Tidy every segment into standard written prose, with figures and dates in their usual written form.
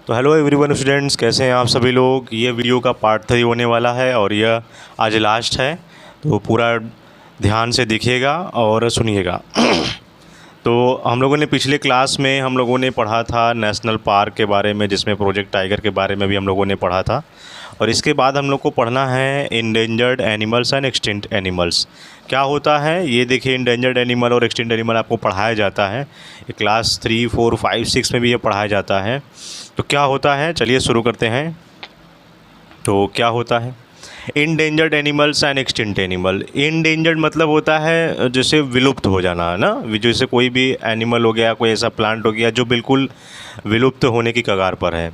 तो hello everyone students, कैसे हैं आप सभी लोग। ये वीडियो का पार्ट 3 होने वाला है और यह आज लास्ट है, तो पूरा ध्यान से देखिएगा और सुनिएगा। तो हम लोगों ने पिछले क्लास में हम लोगों ने पढ़ा था नेशनल पार्क के बारे में, जिसमें प्रोजेक्ट टाइगर के बारे में भी हम लोगों ने पढ़ा था। और इसके बाद हम लोग को पढ़ना है endangered animals and extinct animals. क्या होता है ये देखिए, इंडेंजर्ड एनिमल और एक्सटिंक्ट एनिमल आपको पढ़ाया जाता है। ये क्लास 3, 4, 5, 6 में भी ये पढ़ाया जाता है। तो क्या होता है, चलिए शुरू करते हैं। तो क्या होता है endangered animals and extinct animal. Endangered मतलब होता है जैसे विलुप्त हो जाना, है ना। जैसे कोई भी एनिमल हो गया, कोई ऐसा प्लांट हो गया जो बिल्कुल विलुप्त होने की कगार पर है।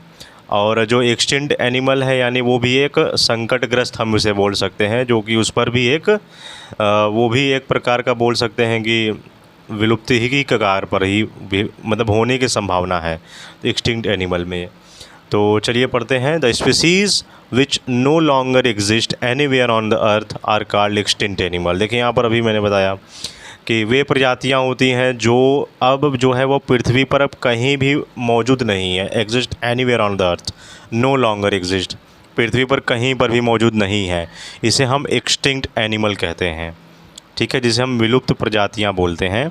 और जो एक्सटिंक्ट एनिमल है यानी वो भी एक संकटग्रस्त हम उसे बोल सकते हैं, जो कि उस पर भी एक वो भी एक प्रकार का बोल सकते हैं कि विलुप्ति ही की कगार पर ही मतलब होने की संभावना है एक्सटिंक्ट एनिमल में। तो चलिए पढ़ते हैं। The species which no longer exist anywhere on the earth are called extinct animal. देखिए यहाँ पर अभी मैंने बताया कि वे प्रजातियाँ होती हैं जो अब जो है वो पृथ्वी पर अब कहीं भी मौजूद नहीं है। Exist anywhere on the earth, no longer exist, पृथ्वी पर कहीं पर भी मौजूद नहीं है। इसे हम एक्सटिंक्ट एनिमल कहते हैं, ठीक है, जिसे हम विलुप्त प्रजातियाँ बोलते हैं।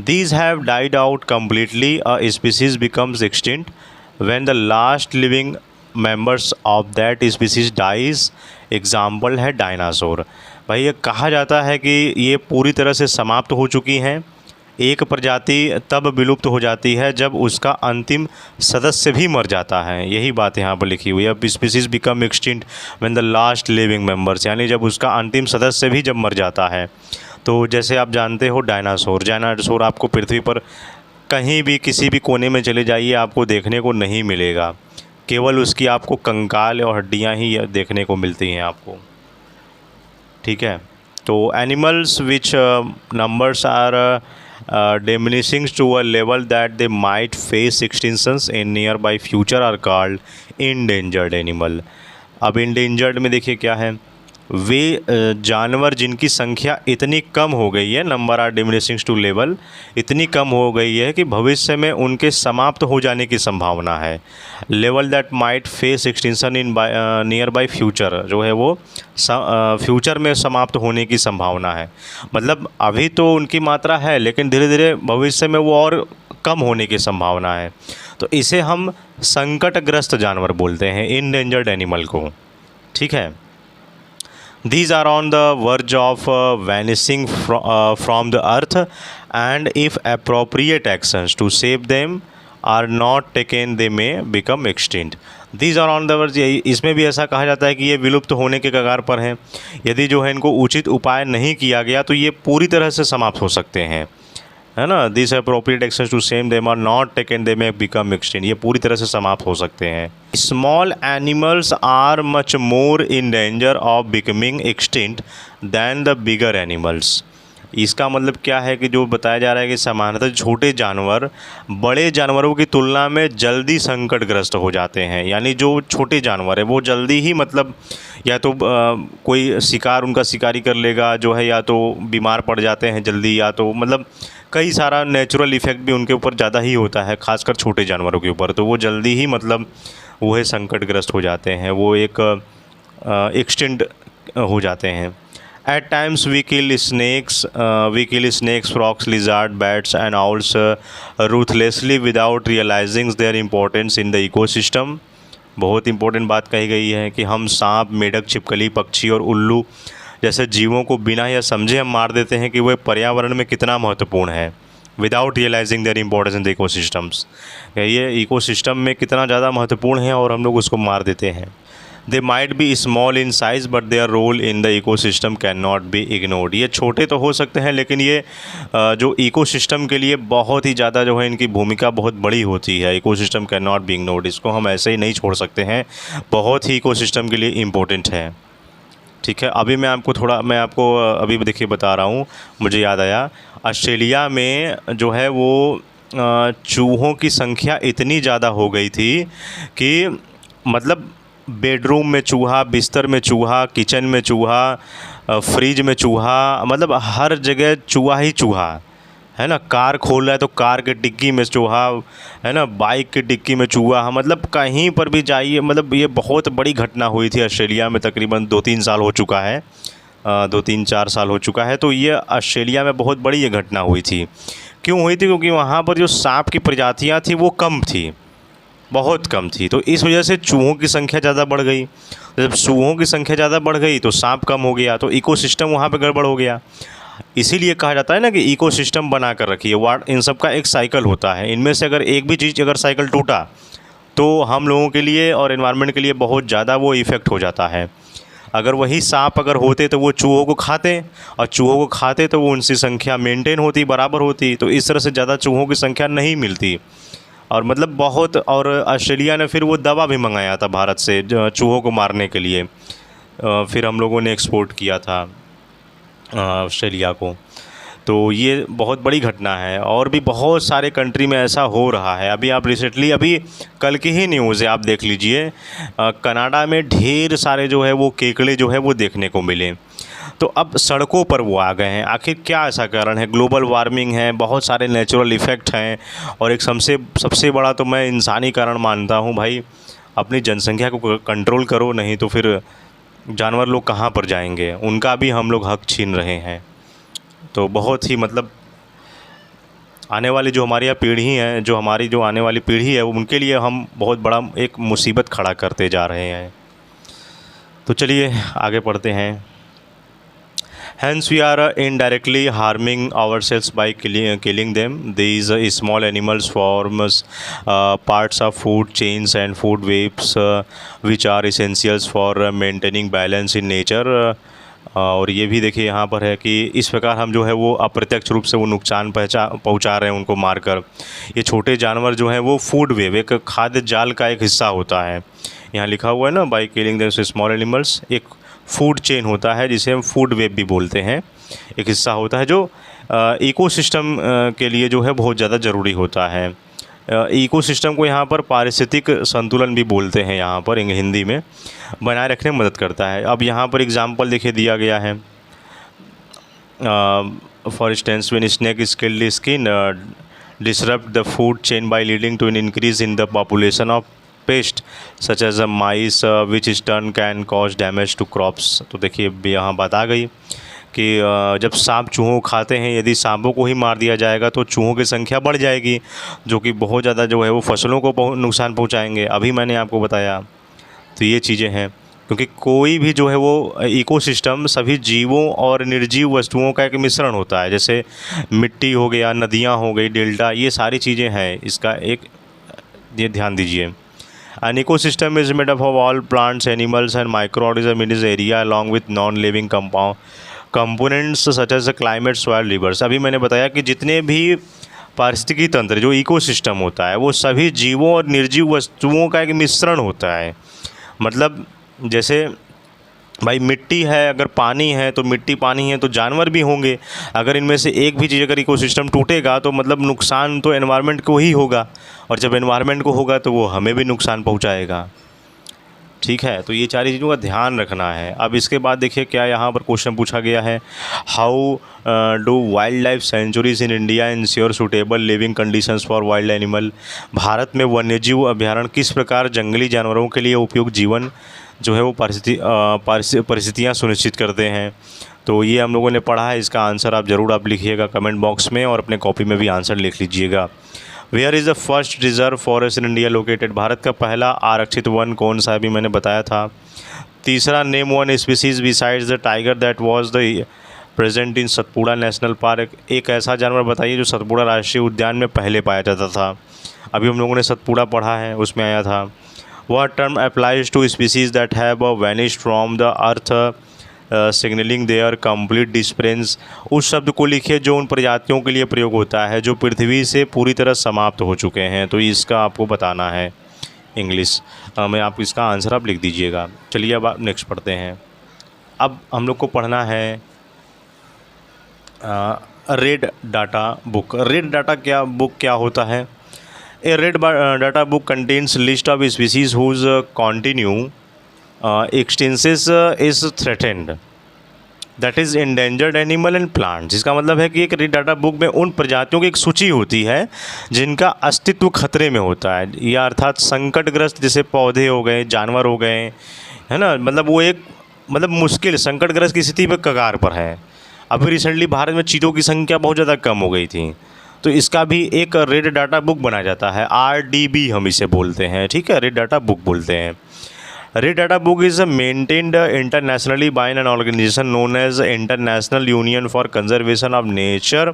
These have died out completely. A species becomes extinct when the last living members of that species dies. Example है डायनासोर। भाई ये कहा जाता है कि ये पूरी तरह से समाप्त हो चुकी हैं। एक प्रजाति तब विलुप्त हो जाती है जब उसका अंतिम सदस्य भी मर जाता है। यही बात यहाँ पर लिखी हुई है। अब species become extinct when the last living members, यानी जब उसका अंतिम सदस्य भी जब मर जाता है। तो जैसे आप जानते हो डायनासोर आपको पृथ्वी पर कहीं भी किसी भी कोने में चले जाइए आपको देखने को नहीं मिलेगा। केवल उसकी आपको कंकाल और हड्डियाँ ही देखने को मिलती हैं आपको, ठीक है। तो animals which numbers are diminishing to a level that they might face extinctions in near by future are called endangered animal. अब इंडेंजर्ड में देखिए क्या है, वे जानवर जिनकी संख्या इतनी कम हो गई है, number are diminishing to level, इतनी कम हो गई है कि भविष्य में उनके समाप्त हो जाने की संभावना है। Level that might face extinction in near by future, जो है वो फ्यूचर में समाप्त होने की संभावना है। मतलब अभी तो उनकी मात्रा है लेकिन धीरे धीरे भविष्य में वो और कम होने की संभावना है। तो इसे हम संकटग्रस्त जानवर बोलते हैं, इंडेंजर्ड एनिमल को, ठीक है। These are on the verge of vanishing from the earth, and if appropriate actions to save them are not taken, they may become extinct. These are on the verge, इसमें भी ऐसा कहा जाता है कि ये विलुप्त होने के कगार पर हैं। यदि जो है इनको उचित उपाय नहीं किया गया तो ये पूरी तरह से समाप्त हो सकते हैं, है ना। This appropriate actions to save them are not taken, they may become extinct, ये पूरी तरह से समाप्त हो सकते हैं। Small animals are much more in danger of becoming extinct than the bigger animals. इसका मतलब क्या है कि जो बताया जा रहा है कि सामान्यतः छोटे जानवर बड़े जानवरों की तुलना में जल्दी संकटग्रस्त हो जाते हैं। यानी जो छोटे जानवर है वो जल्दी ही मतलब या तो कोई शिकार उनका शिकारी कर लेगा जो है, या तो बीमार पड़ जाते हैं जल्दी, या तो मतलब कई सारा नेचुरल इफ़ेक्ट भी उनके ऊपर ज़्यादा ही होता है, खासकर छोटे जानवरों के ऊपर। तो वो जल्दी ही मतलब वो है संकटग्रस्त हो जाते हैं, वो एक एक्सटिंक्ट हो जाते हैं। At times we kill snakes, frogs, lizards, bats and owls ruthlessly without realizing their importance in the ecosystem. बहुत इंपॉर्टेंट बात कही गई है कि हम सांप, मेढक, छिपकली, पक्षी और उल्लू जैसे जीवों को बिना या समझे हम मार देते हैं कि वे पर्यावरण में कितना महत्वपूर्ण है। Without realising their importance in the ecosystems, ये इकोसिस्टम में कितना ज़्यादा महत्वपूर्ण है और हम लोग उसको मार देते हैं। They might be small in size but their role in the ecosystem can not be ignored. ये छोटे तो हो सकते हैं लेकिन ये जो इकोसिस्टम के लिए बहुत ही ज़्यादा जो है इनकी भूमिका बहुत बड़ी होती है। Ecosystem can not be ignored, इसको हम ऐसे ही नहीं छोड़ सकते हैं, बहुत ही इकोसिस्टम के लिए इम्पोर्टेंट है, ठीक है। अभी मैं आपको अभी देखिए बता रहा हूँ, मुझे याद आया ऑस्ट्रेलिया में जो है वो चूहों की संख्या इतनी ज़्यादा हो गई थी कि मतलब बेडरूम में चूहा, बिस्तर में चूहा, किचन में चूहा, फ्रिज में चूहा, मतलब हर जगह चूहा ही चूहा, है ना। कार खोल रहा है तो कार के डिक्की में चूहा, है ना, बाइक की डिक्की में चूहा, मतलब कहीं पर भी जाइए, मतलब ये बहुत बड़ी घटना हुई थी ऑस्ट्रेलिया में। तकरीबन 2-3 साल हो चुका है, 2-3-4 साल हो चुका है। तो ये ऑस्ट्रेलिया में बहुत बड़ी ये घटना हुई थी। क्यों हुई थी? क्योंकि वहाँ पर जो सांप की प्रजातियाँ थी वो कम थी, बहुत कम थी। तो इस वजह से चूहों की संख्या ज़्यादा बढ़ गई। जब चूहों की संख्या ज़्यादा बढ़ गई तो सांप कम हो गया, तो इकोसिस्टम वहाँ पे गड़बड़ हो गया। इसीलिए कहा जाता है ना कि इकोसिस्टम बना कर रखिए। वाट इन सब का एक साइकिल होता है, इनमें से अगर एक भी चीज़ अगर साइकिल टूटा तो हम लोगों के लिए और एनवायरनमेंट के लिए बहुत ज़्यादा वो इफ़ेक्ट हो जाता है। अगर वही सांप अगर होते तो वो चूहों को खाते, और चूहों को खाते तो वो उनकी संख्या मेंटेन होती, बराबर होती। तो इस तरह से ज़्यादा चूहों की संख्या नहीं मिलती। और मतलब बहुत, और ऑस्ट्रेलिया ने फिर वो दवा भी मंगाया था भारत से चूहों को मारने के लिए। फिर हम लोगों ने एक्सपोर्ट किया था ऑस्ट्रेलिया को। तो ये बहुत बड़ी घटना है, और भी बहुत सारे कंट्री में ऐसा हो रहा है। अभी आप रिसेंटली, अभी कल की ही न्यूज़ है, आप देख लीजिए, कनाडा में ढेर सारे जो है वो केकड़े जो है वो देखने को मिले। तो अब सड़कों पर वो आ गए हैं। आखिर क्या ऐसा कारण है? ग्लोबल वार्मिंग है, बहुत सारे नेचुरल इफ़ेक्ट हैं, और एक सबसे बड़ा तो मैं इंसानी कारण मानता हूँ भाई। अपनी जनसंख्या को कंट्रोल करो, नहीं तो फिर जानवर लोग कहाँ पर जाएंगे, उनका भी हम लोग हक छीन रहे हैं। तो बहुत ही मतलब आने वाली जो हमारी यहाँ पीढ़ी है, जो हमारी जो आने वाली पीढ़ी है, उनके लिए हम बहुत बड़ा एक मुसीबत खड़ा करते जा रहे हैं। तो चलिए आगे पढ़ते हैं। Hence we are indirectly harming ourselves by killing them. These small animals form parts of food chains and food webs which are essentials for maintaining balance in nature. और ये भी देखिए यहाँ पर है कि इस प्रकार हम जो है वो अप्रत्यक्ष रूप से वो नुकसान पहुँचा रहे हैं उनको मारकर। ये छोटे जानवर जो हैं वो फूड वेब, एक खाद्य जाल का एक हिस्सा होता है। यहाँ लिखा हुआ है ना, by killing them small animals, एक फूड चेन होता है जिसे हम फूड वेब भी बोलते हैं। एक हिस्सा होता है जो इकोसिस्टम के लिए जो है बहुत ज़्यादा ज़रूरी होता है। इकोसिस्टम को यहाँ पर पारिस्थितिक संतुलन भी बोलते हैं, यहाँ पर हिंदी में, बनाए रखने में मदद करता है। अब यहाँ पर एग्जांपल देखिए दिया गया है। For instance when snake skilled skin disrupt the food chain by leading to an increase in the population of pest such as a mice which is turn can cause damage to crops. तो देखिए यहाँ बात आ गई कि जब सांप चूहों खाते हैं, यदि सांपों को ही मार दिया जाएगा तो चूहों की संख्या बढ़ जाएगी, जो कि बहुत ज़्यादा जो है वो फसलों को नुकसान पहुंचाएंगे। अभी मैंने आपको बताया। तो ये चीज़ें हैं, क्योंकि कोई भी जो है वो इकोसिस्टम सभी जीवों और निर्जीव वस्तुओं का एक मिश्रण होता है। जैसे मिट्टी हो गया, नदियाँ हो गई, डेल्टा, ये सारी चीज़ें हैं। इसका एक ये ध्यान दीजिए। An ecosystem is made up of all plants, animals and microorganisms in its area along with non-living components such as the climate, soil, rivers। अभी मैंने बताया कि जितने भी पारिस्थितिकी तंत्र जो इकोसिस्टम होता है वो सभी जीवों और निर्जीव वस्तुओं का एक मिश्रण होता है। मतलब जैसे भाई मिट्टी है, अगर पानी है तो मिट्टी पानी है तो जानवर भी होंगे। अगर इनमें से एक भी चीज़ अगर इकोसिस्टम टूटेगा तो मतलब नुकसान तो एनवायरनमेंट को ही होगा, और जब एनवायरनमेंट को होगा तो वो हमें भी नुकसान पहुंचाएगा। ठीक है, तो ये सारी चीज़ों का ध्यान रखना है। अब इसके बाद देखिए क्या यहाँ पर क्वेश्चन पूछा गया है। How do wild life sanctuaries in India ensure suitable living conditions for wild animal. Bharat में वन्यजीव अभ्यारण्य किस प्रकार जंगली जानवरों के लिए उपयुक्त जीवन जो है वो परिस्थितियाँ सुनिश्चित करते हैं। तो ये हम लोगों ने पढ़ा है। इसका आंसर आप ज़रूर आप लिखिएगा कमेंट बॉक्स में, और अपने कॉपी में भी आंसर लिख लीजिएगा। Where is the first reserve forest in India located. Bharat का पहला आरक्षित वन कौन सा, भी मैंने बताया था। तीसरा, name one species besides the tiger that was the present in Satpura national park. एक ऐसा जानवर बताइए जो सतपुड़ा राष्ट्रीय उद्यान में पहले पाया जाता था। अभी हम लोगों ने सतपुड़ा पढ़ा है, उसमें आया था। What term applies to species that have vanished from the earth signaling their complete disappearance। उस शब्द को लिखिए जो उन प्रजातियों के लिए प्रयोग होता है जो पृथ्वी से पूरी तरह समाप्त हो चुके हैं। तो इसका आपको बताना है इंग्लिश में, आप इसका आंसर आप लिख दीजिएगा। चलिए अब आप नेक्स्ट पढ़ते हैं। अब हम लोग को पढ़ना है red data book. Red data book क्या होता है? A red data book contains list of species whose extinction is threatened। That is endangered animal and plant, जिसका मतलब है कि एक रेड डाटा बुक में उन प्रजातियों की एक सूची होती है जिनका अस्तित्व खतरे में होता है, या अर्थात संकटग्रस्त, जैसे पौधे हो गए, जानवर हो गए, है ना, मतलब वो एक मतलब मुश्किल संकटग्रस्त की स्थिति पर कगार पर है। अभी रिसेंटली भारत में चीतों की संख्या बहुत ज़्यादा कम हो गई थी, तो इसका भी एक रेड डाटा बुक बनाया जाता है, RDB हम इसे बोलते हैं, ठीक है, रेड डाटा बुक बोलते हैं। Red data book is maintained internationally by an organisation known as international union for conservation of nature,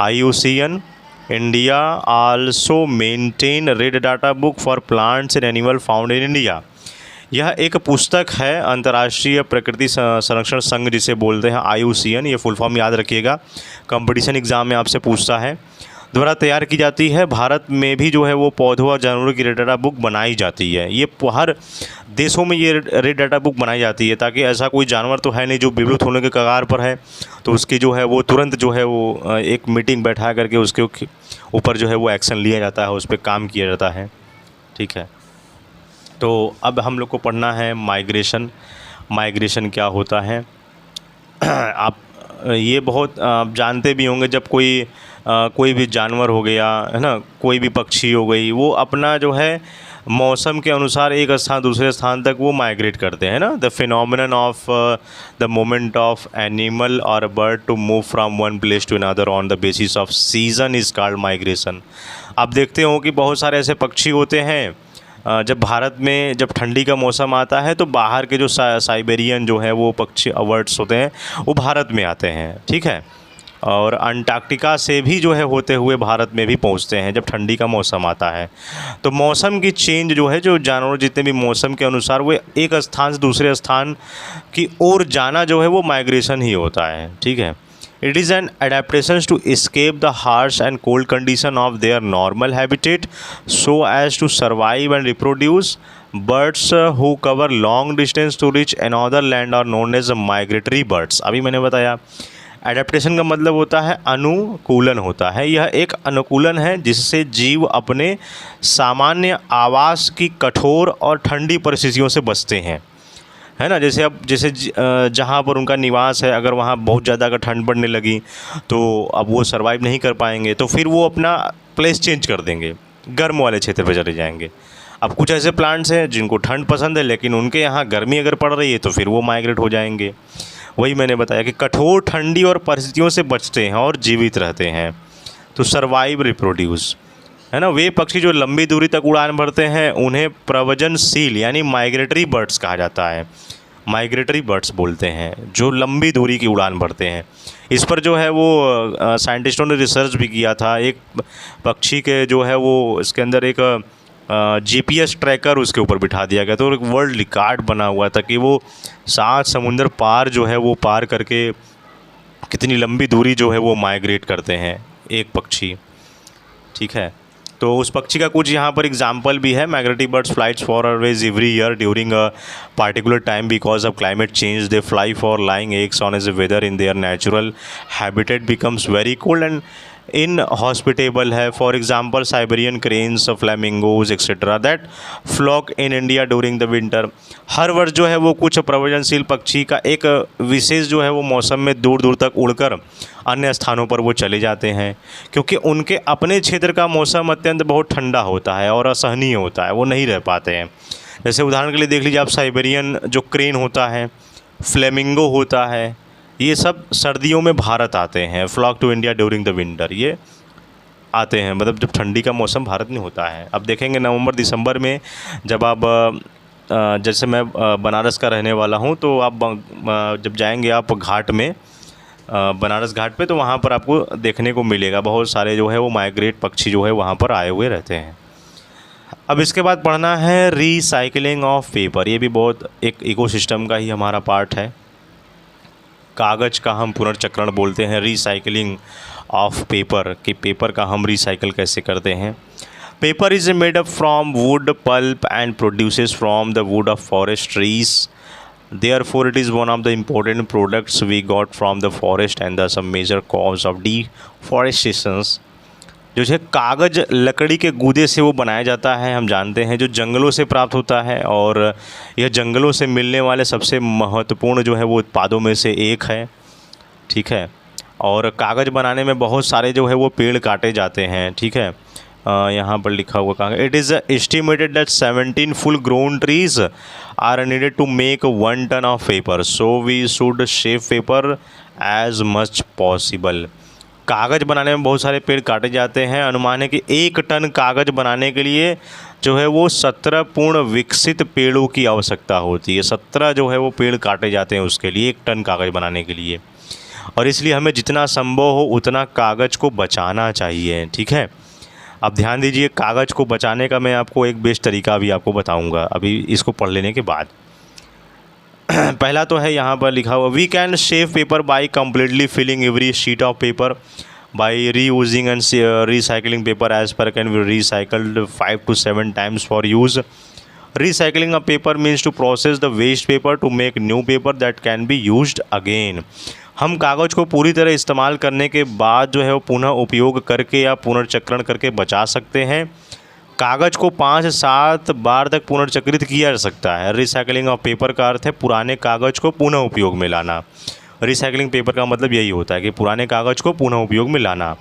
IUCN। India also maintain red data book for plants and animal found in India. यह एक पुस्तक है अंतर्राष्ट्रीय प्रकृति संरक्षण संघ जिसे बोलते हैं, IUCN, ये फुल फॉर्म याद रखिएगा, कंपटीशन एग्ज़ाम में आपसे पूछता है, द्वारा तैयार की जाती है। भारत में भी जो है वो पौधों और जानवरों की रेड डाटा बुक बनाई जाती है। ये हर देशों में ये रेड डाटा बुक बनाई जाती है, ताकि ऐसा कोई जानवर तो है नहीं जो विलुप्त होने के कगार पर है, तो उसकी जो है वो तुरंत जो है वो एक मीटिंग बैठा करके उसके ऊपर जो है वो एक्शन लिया जाता है, उस पर काम किया जाता है, ठीक है। तो अब हम लोग को पढ़ना है माइग्रेशन। माइग्रेशन क्या होता है आप ये बहुत आप जानते भी होंगे, जब कोई भी जानवर हो गया, है ना, कोई भी पक्षी हो गई, वो अपना जो है मौसम के अनुसार एक स्थान दूसरे स्थान तक वो माइग्रेट करते हैं ना। The phenomenon of the moment of animal और bird to move from one place to another on the basis of season is called migration. आप देखते हो कि बहुत सारे ऐसे पक्षी होते हैं, जब भारत में जब ठंडी का मौसम आता है तो बाहर के जो साइबेरियन जो है वो पक्षी बर्ड्स होते हैं वो भारत में आते हैं, ठीक है, और अंटार्कटिका से भी जो है होते हुए भारत में भी पहुंचते हैं जब ठंडी का मौसम आता है। तो मौसम की चेंज जो है, जो जानवर जितने भी मौसम के अनुसार वो एक स्थान से दूसरे स्थान की ओर जाना जो है वो माइग्रेशन ही होता है, ठीक है। It is an adaptation to escape the harsh and cold condition of their normal habitat so as to survive and reproduce. Birds who cover long distance to reach another land are known as migratory birds. अभी मैंने बताया adaptation का मतलब होता है अनुकूलन होता है। यह एक अनुकूलन है जिससे जीव अपने सामान्य आवास की कठोर और ठंडी परिस्थितियों से बचते हैं, है ना। जैसे जहाँ पर उनका निवास है, अगर वहाँ बहुत ज़्यादा अगर ठंड पड़ने लगी तो अब वो सर्वाइव नहीं कर पाएंगे, तो फिर वो अपना प्लेस चेंज कर देंगे, गर्म वाले क्षेत्र पर चले जाएंगे। अब कुछ ऐसे प्लांट्स हैं जिनको ठंड पसंद है, लेकिन उनके यहाँ गर्मी अगर पड़ रही है तो फिर वो माइग्रेट हो जाएंगे। वही मैंने बताया कि कठोर ठंडी और परिस्थितियों से बचते हैं और जीवित रहते हैं, तो सर्वाइव रिप्रोड्यूस, है ना। वे पक्षी जो लंबी दूरी तक उड़ान भरते हैं उन्हें प्रव्रजनशील यानी माइग्रेटरी बर्ड्स कहा जाता है। माइग्रेटरी बर्ड्स बोलते हैं जो लंबी दूरी की उड़ान भरते हैं। इस पर जो है वो साइंटिस्टों ने रिसर्च भी किया था। एक पक्षी के जो है वो इसके अंदर एक GPS ट्रैकर उसके ऊपर बिठा दिया गया, तो एक वर्ल्ड रिकॉर्ड बना हुआ था कि वो 7 समुंदर पार जो है वो पार करके कितनी लंबी दूरी जो है वो माइग्रेट करते हैं एक पक्षी, ठीक है। तो उस पक्षी का कुछ यहाँ पर एग्जाम्पल भी है। Migratory birds flights for aways every year during a particular time because of climate change. They fly for laying eggs on as weather in their natural habitat becomes very cold and inhospitable है। For example Siberian cranes, flamingos etcetera that flock in India during the winter. हर वर्ष जो है वो कुछ प्रव्रजनशील पक्षी का एक विशेष जो है वो मौसम में दूर दूर तक उड़कर अन्य स्थानों पर वो चले जाते हैं, क्योंकि उनके अपने क्षेत्र का मौसम अत्यंत बहुत ठंडा होता है और असहनीय होता है, वो नहीं रह पाते हैं। जैसे उदाहरण के लिए देख लीजिए आप, साइबेरियन जो क्रेन होता है, फ्लेमिंगो होता है, ये सब सर्दियों में भारत आते हैं। Flock to India during the winter, ये आते हैं मतलब जब ठंडी का मौसम भारत में होता है। अब देखेंगे नवंबर दिसंबर में जब आप जैसे मैं बनारस का रहने वाला हूँ, तो आप जब जाएंगे आप घाट में, बनारस घाट पे, तो वहाँ पर आपको देखने को मिलेगा बहुत सारे जो है वो माइग्रेट पक्षी जो है वहाँ पर आए हुए रहते हैं। अब इसके बाद पढ़ना है रीसाइकलिंग ऑफ पेपर। ये भी बहुत एक इकोसिस्टम का ही हमारा पार्ट है। कागज़ का हम पुनर्चक्रण बोलते हैं, रीसाइकलिंग ऑफ पेपर, कि पेपर का हम रिसाइकल कैसे करते हैं। Paper is made up from wood pulp and produces from the wood of forest trees. Therefore, it is one of the important products we got from the forest and thus a major cause of deforestation. जो है कागज़ लकड़ी के गूदे से वो बनाया जाता है, हम जानते हैं, जो जंगलों से प्राप्त होता है और यह जंगलों से मिलने वाले सबसे महत्वपूर्ण जो है वो उत्पादों में से एक है। ठीक है, और कागज़ बनाने में बहुत सारे जो है वो पेड़ काटे जाते हैं। ठीक है, यहाँ पर लिखा हुआ कागज, it is estimated that 17 full grown trees are needed to make 1 ton of paper, so we should save paper as much possible. कागज़ बनाने में बहुत सारे पेड़ काटे जाते हैं। अनुमान है कि 1 टन कागज़ बनाने के लिए जो है वो 17 पूर्ण विकसित पेड़ों की आवश्यकता होती है। 17 जो है वो पेड़ काटे जाते हैं उसके लिए 1 टन कागज़ बनाने के लिए, और इसलिए हमें जितना संभव हो उतना कागज़ को बचाना चाहिए। ठीक है, अब ध्यान दीजिए, कागज़ को बचाने का मैं आपको एक बेस्ट तरीका अभी आपको बताऊंगा, अभी इसको पढ़ लेने के बाद। पहला तो है यहाँ पर लिखा हुआ, we can save paper by completely filling every sheet of paper by reusing and recycling paper as per can be recycled 5 to 7 times for use. Recycling a paper means to process the waste paper to make new paper that can be used again. हम कागज़ को पूरी तरह इस्तेमाल करने के बाद जो है वो पुनः उपयोग करके या पुनर्चक्रण करके बचा सकते हैं। कागज़ को 5 से 7 बार तक पुनर्चक्रित किया जा सकता है। रिसाइकलिंग ऑफ पेपर का अर्थ है पुराने कागज़ को पुनः उपयोग में लाना। रिसाइकलिंग पेपर का मतलब यही होता है कि पुराने कागज़ को पुनः उपयोग में लाना।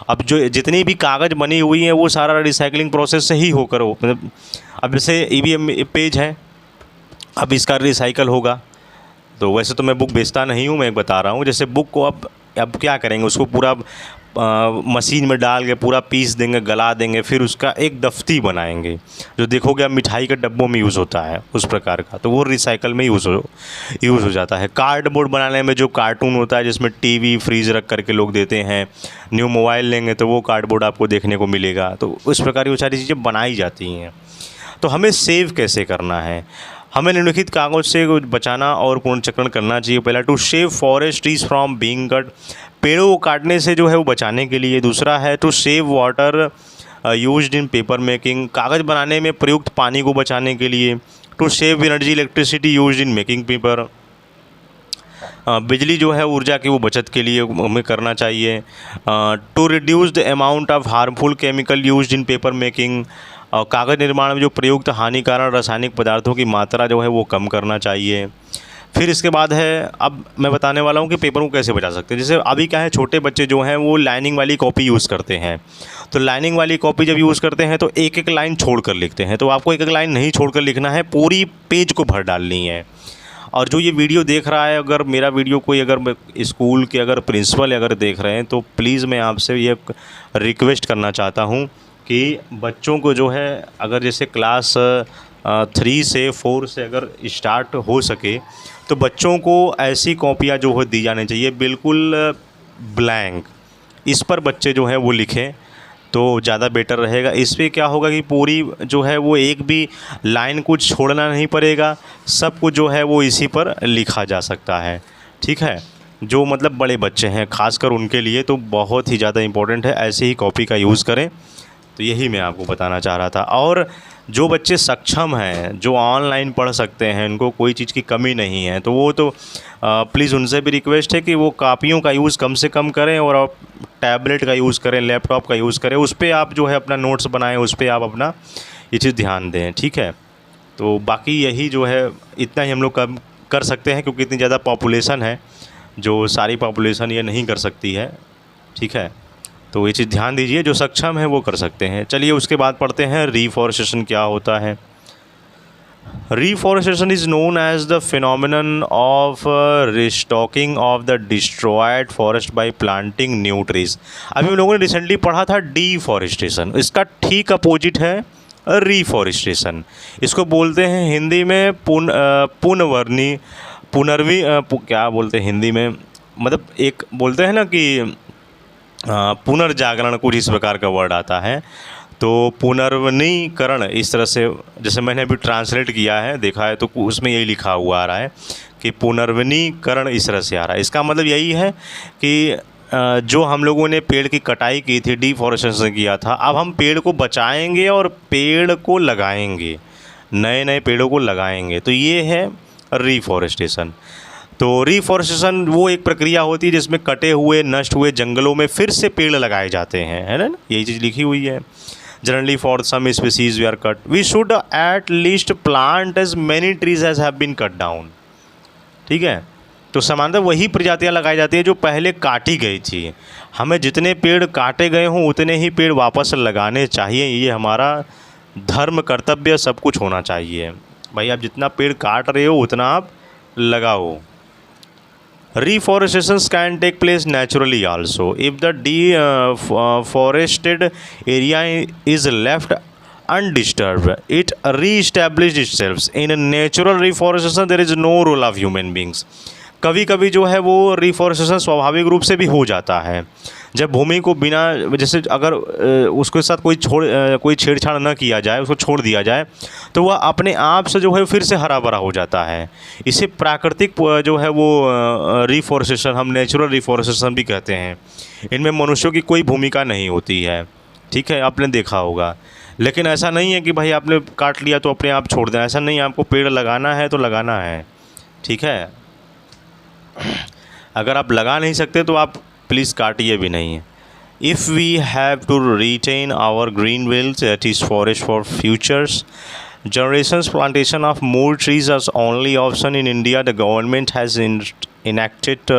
अब जो जितनी भी कागज़ बनी हुई है वो सारा रिसाइकलिंग प्रोसेस से ही होकर हो, मतलब अब जैसे ईवीएम पेज है, अब इसका रिसाइकल होगा। तो वैसे तो मैं बुक बेचता नहीं हूँ, मैं बता रहा हूँ, जैसे बुक को अब क्या करेंगे, उसको पूरा मशीन में डाल के पूरा पीस देंगे, गला देंगे, फिर उसका एक दफ्ती बनाएंगे, जो देखोगे आप मिठाई के डब्बों में यूज़ होता है उस प्रकार का, तो वो रिसाइकल में यूज़ हो जाता है। कार्डबोर्ड बनाने में जो कार्टून होता है जिसमें टीवी फ्रीज रख करके लोग देते हैं, न्यू मोबाइल लेंगे तो वो कार्डबोर्ड आपको देखने को मिलेगा, तो उस प्रकार की वो सारी चीज़ें बनाई जाती हैं। तो हमें सेव कैसे करना है, हमें निम्नलिखित कागज़ से बचाना और पुनर्चक्रण करना चाहिए। पहला, to save forest trees from being cut, पेड़ों को काटने से जो है वो बचाने के लिए। दूसरा है to save water used in paper making, कागज़ बनाने में प्रयुक्त पानी को बचाने के लिए। To save energy electricity used in making paper, बिजली जो है ऊर्जा की वो बचत के लिए हमें करना चाहिए। To reduce the amount of harmful chemical used in paper making, और कागज़ निर्माण में जो प्रयुक्त हानिकारक रासायनिक पदार्थों की मात्रा जो है वो कम करना चाहिए। फिर इसके बाद है, अब मैं बताने वाला हूँ कि पेपर को कैसे बचा सकते हैं। जैसे अभी क्या है, छोटे बच्चे जो हैं वो लाइनिंग वाली कॉपी यूज़ करते हैं, तो लाइनिंग वाली कॉपी जब यूज़ करते हैं तो एक एक लाइन छोड़कर लिखते हैं, तो आपको एक एक लाइन नहीं छोड़कर लिखना है, पूरी पेज को भर डालनी है। और जो ये वीडियो देख रहा है, अगर मेरा वीडियो कोई अगर स्कूल के अगर प्रिंसिपल अगर देख रहे हैं, तो प्लीज़ मैं आपसे ये रिक्वेस्ट करना चाहता हूँ कि बच्चों को जो है अगर जैसे क्लास 3 से 4 से अगर स्टार्ट हो सके तो बच्चों को ऐसी कॉपियाँ जो है दी जानी चाहिए, बिल्कुल ब्लैंक, इस पर बच्चे जो है वो लिखें तो ज़्यादा बेटर रहेगा। इस पर क्या होगा कि पूरी जो है वो एक भी लाइन कुछ छोड़ना नहीं पड़ेगा, सब कुछ जो है वो इसी पर लिखा जा सकता है। ठीक है, जो मतलब बड़े बच्चे हैं खासकर उनके लिए तो बहुत ही ज़्यादा इम्पोर्टेंट है, ऐसे ही कॉपी का यूज़ करें। तो यही मैं आपको बताना चाह रहा था। और जो बच्चे सक्षम हैं, जो ऑनलाइन पढ़ सकते हैं, उनको कोई चीज़ की कमी नहीं है, तो वो तो प्लीज़ उनसे भी रिक्वेस्ट है कि वो कापियों का यूज़ कम से कम करें और आप टैबलेट का यूज़ करें, लैपटॉप का यूज़ करें, उस पर आप जो है अपना नोट्स बनाएं, उस पर आप अपना ये चीज़ ध्यान दें। ठीक है, तो बाकी यही जो है इतना ही हम लोग कर सकते हैं, क्योंकि इतनी ज़्यादा पॉपुलेशन है, जो सारी पॉपुलेशन ये नहीं कर सकती है। ठीक है, तो ये चीज़ ध्यान दीजिए, जो सक्षम है वो कर सकते हैं। चलिए उसके बाद पढ़ते हैं रीफॉरेस्टेशन क्या होता है। Reforestation is known as the phenomenon of restocking of the destroyed forest by planting new trees. अभी हम लोगों ने रिसेंटली पढ़ा था डीफॉरेस्टेशन, इसका ठीक अपोजिट है रीफॉरेस्टेशन। इसको बोलते हैं हिंदी में क्या बोलते हैं हिंदी में, मतलब एक बोलते हैं ना कि पुनर्जागरण, कुछ इस प्रकार का वर्ड आता है। तो पुनर्वनीकरण, इस तरह से जैसे मैंने अभी ट्रांसलेट किया है, देखा है, तो उसमें यही लिखा हुआ आ रहा है कि पुनर्वनीकरण इस तरह से आ रहा है। इसका मतलब यही है कि जो हम लोगों ने पेड़ की कटाई की थी, डिफॉरेस्टेशन किया था, अब हम पेड़ को बचाएंगे और पेड़ को लगाएंगे, नए नए पेड़ों को लगाएंगे, तो ये है रीफॉरेस्टेशन। तो रिफॉरेस्टेशन वो एक प्रक्रिया होती है जिसमें कटे हुए नष्ट हुए जंगलों में फिर से पेड़ लगाए जाते हैं, है ना, यही चीज़ लिखी हुई है। Generally for some species we are cut, we should at least plant as many trees as have been cut down. ठीक है, तो सामान्यतः वही प्रजातियां लगाई जाती है जो पहले काटी गई थी। हमें जितने पेड़ काटे गए हों उतने ही पेड़ वापस लगाने चाहिए, ये हमारा धर्म कर्तव्य सब कुछ होना चाहिए। भाई आप जितना पेड़ काट रहे हो उतना आप लगाओ। Reforestations can take place naturally also. If the deforested area is left undisturbed, it re-establishes itself. In natural reforestation, there is no role of human beings. कभी कभी जो है वो रिफॉरेस्टेशन स्वाभाविक रूप से भी हो जाता है। जब भूमि को बिना, जैसे अगर उसके साथ कोई छेड़छाड़ न किया जाए, उसको छोड़ दिया जाए, तो वह अपने आप से जो है फिर से हरा भरा हो जाता है। इसे प्राकृतिक जो है वो रिफॉरेस्टेशन, हम नेचुरल रिफॉरेस्टेशन भी कहते हैं। इनमें मनुष्यों की कोई भूमिका नहीं होती है। ठीक है, आपने देखा होगा। लेकिन ऐसा नहीं है कि भाई आपने काट लिया तो अपने आप छोड़ दें, ऐसा नहीं है। आपको पेड़ लगाना है तो लगाना है। ठीक है, अगर आप लगा नहीं सकते तो आप प्लीज़ काटिए भी नहीं। If we have to retain our green belt, that is forest for futures generations, plantation of more trees is only option in India. The government has enacted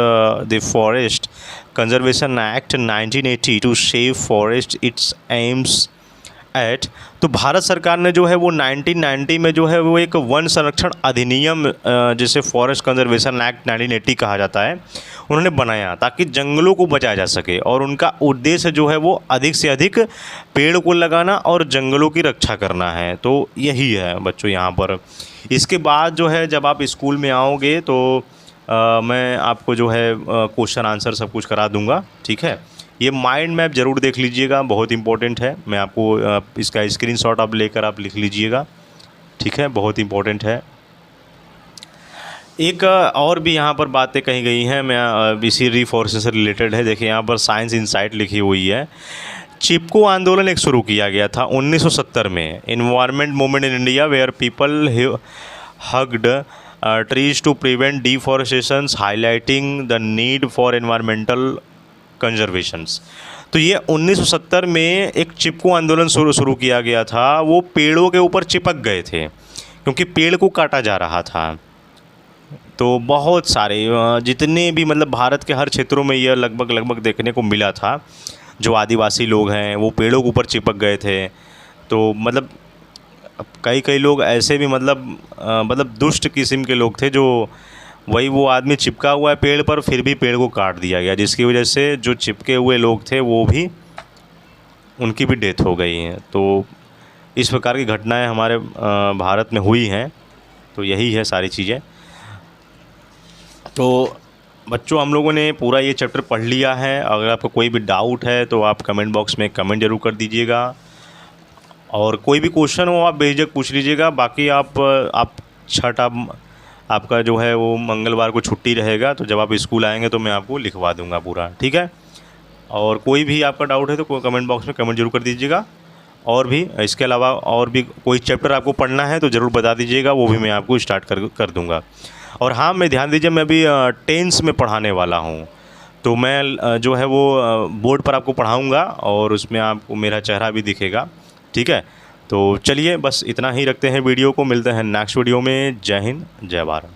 the Forest Conservation Act 1980 to save forest. Its aims at, तो भारत सरकार ने जो है वो 1990 में जो है वो एक वन संरक्षण अधिनियम, जिसे फॉरेस्ट कंजर्वेशन एक्ट 1980 कहा जाता है, उन्होंने बनाया ताकि जंगलों को बचाया जा सके। और उनका उद्देश्य जो है वो अधिक से अधिक पेड़ को लगाना और जंगलों की रक्षा करना है। तो यही है बच्चों यहाँ पर। इसके बाद जो है जब आप स्कूल में आओगे तो मैं आपको जो है क्वेश्चन आंसर सब कुछ करा दूँगा। ठीक है, ये माइंड मैप ज़रूर देख लीजिएगा, बहुत इंपॉर्टेंट है। मैं आपको इसका स्क्रीनशॉट आप लेकर आप लिख लीजिएगा। ठीक है, बहुत इंपॉर्टेंट है। एक और भी यहाँ पर बातें कही गई हैं, मैं इसी रिफॉरेस्टेशन से रिलेटेड है। देखिए यहाँ पर साइंस इनसाइट लिखी हुई है। चिपको आंदोलन एक शुरू किया गया था 1970 में, environment movement in India, where people hugged trees to prevent deforestation, highlighting the need for environmental conservations. तो ये 1970 में एक चिपको आंदोलन शुरू किया गया था। वो पेड़ों के ऊपर चिपक गए थे क्योंकि पेड़ को काटा जा रहा था। तो बहुत सारे जितने भी मतलब भारत के हर क्षेत्रों में यह लगभग देखने को मिला था। जो आदिवासी लोग हैं वो पेड़ों के ऊपर चिपक गए थे। तो मतलब कई लोग ऐसे भी मतलब दुष्ट किस्म के लोग थे, जो वही वो आदमी चिपका हुआ है पेड़ पर, फिर भी पेड़ को काट दिया गया, जिसकी वजह से जो चिपके हुए लोग थे वो भी, उनकी भी डेथ हो गई है। तो इस प्रकार की घटनाएं हमारे भारत में हुई हैं। तो यही है सारी चीज़ें। तो बच्चों हम लोगों ने पूरा ये चैप्टर पढ़ लिया है। अगर आपको कोई भी डाउट है तो आप कमेंट बॉक्स में कमेंट ज़रूर कर दीजिएगा, और कोई भी क्वेश्चन हो आप बेझिझक पूछ लीजिएगा। बाकी आप छठ आपका जो है वो मंगलवार को छुट्टी रहेगा, तो जब आप स्कूल आएंगे तो मैं आपको लिखवा दूंगा पूरा। ठीक है, और कोई भी आपका डाउट है तो कमेंट बॉक्स में कमेंट जरूर कर दीजिएगा। और भी इसके अलावा और भी कोई चैप्टर आपको पढ़ना है तो ज़रूर बता दीजिएगा, वो भी मैं आपको स्टार्ट कर दूँगा। और हाँ, मैं ध्यान दीजिए, मैं अभी टेंस में पढ़ाने वाला हूँ, तो मैं जो है वो बोर्ड पर आपको पढ़ाऊँगा और उसमें आपको मेरा चेहरा भी दिखेगा। ठीक है, तो चलिए बस इतना ही रखते हैं वीडियो को। मिलते हैं नेक्स्ट वीडियो में। जय हिंद, जय भारत।